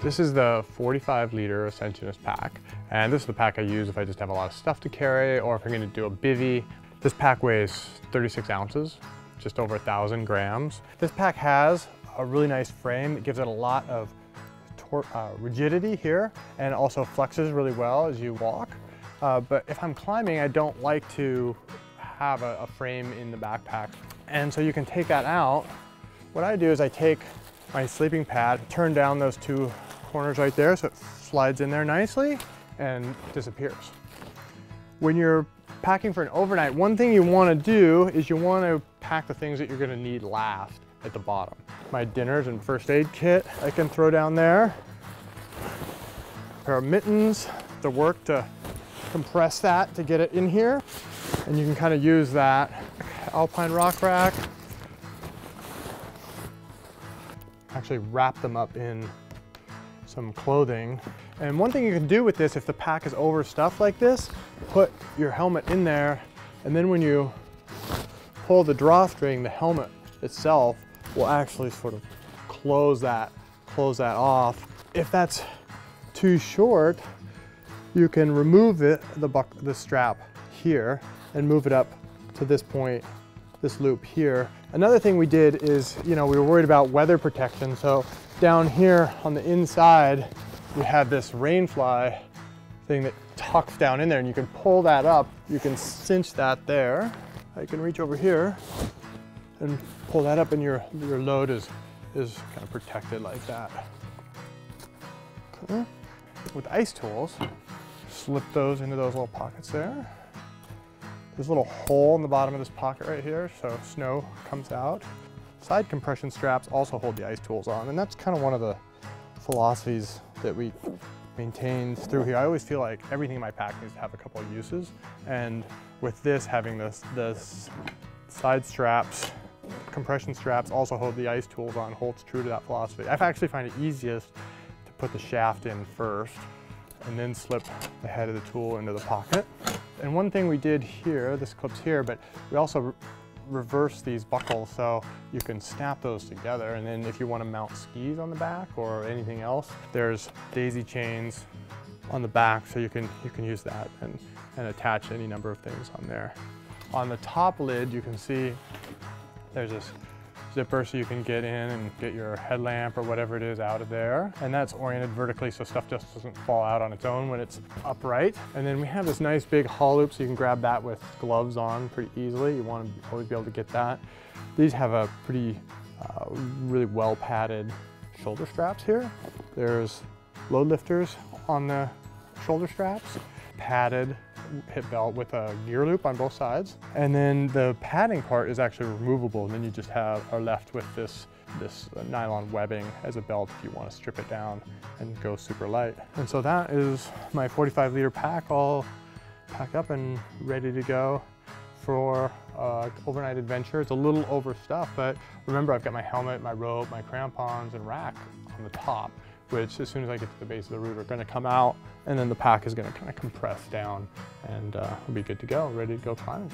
This is the 45-liter Ascensionist pack, and this is the pack I use if I just have a lot of stuff to carry or if I'm going to do a bivvy. This pack weighs 36 ounces, just over 1,000 grams. This pack has a really nice frame that gives it a lot of rigidity here and also flexes really well as you walk. But if I'm climbing, I don't like to have a frame in the backpack. And so you can take that out. What I do is I take my sleeping pad, turn down those two corners right there so it slides in there nicely and disappears. When you're packing for an overnight, one thing you want to do is you want to pack the things that you're going to need last at the bottom. My dinners and first aid kit I can throw down there. A pair of mittens, the work to compress that to get it in here. And you can kind of use that alpine rock rack. Actually wrap them up in some clothing. And one thing you can do with this, if the pack is overstuffed like this, put your helmet in there, and then when you pull the drawstring, the helmet itself will actually sort of close that off. If that's too short, you can remove the strap here and move it up to this point, this loop here. Another thing we did is, we were worried about weather protection, so down here on the inside, we had this rain fly thing that tucks down in there, and you can pull that up. You can cinch that there. I can reach over here and pull that up, and your load is kind of protected like that. Okay. With ice tools, slip those into those little pockets there. There's a little hole in the bottom of this pocket right here, so snow comes out. Side compression straps also hold the ice tools on, and that's kind of one of the philosophies that we maintained through here. I always feel like everything in my pack needs to have a couple of uses, and with this, having the side straps, compression straps also hold the ice tools on, holds true to that philosophy. I actually find it easiest to put the shaft in first and then slip the head of the tool into the pocket. And one thing we did here, this clips here, but we also reverse these buckles so you can snap those together, and then if you want to mount skis on the back or anything else, there's daisy chains on the back, so you can use that and attach any number of things on there. On the top lid, you can see there's this zipper so you can get in and get your headlamp or whatever it is out of there. And that's oriented vertically so stuff just doesn't fall out on its own when it's upright. And then we have this nice big haul loop so you can grab that with gloves on pretty easily. You want to always be able to get that. These have a pretty, really well padded shoulder straps here. There's load lifters on the shoulder straps, padded hip belt with a gear loop on both sides. And then the padding part is actually removable, and then you just are left with this nylon webbing as a belt if you want to strip it down and go super light. And so that is my 45-liter pack all packed up and ready to go for overnight adventure. It's a little overstuffed, but remember I've got my helmet, my rope, my crampons, and rack on the top, which as soon as I get to the base of the route are going to come out, and then the pack is going to kind of compress down and we'll be good to go, ready to go climbing.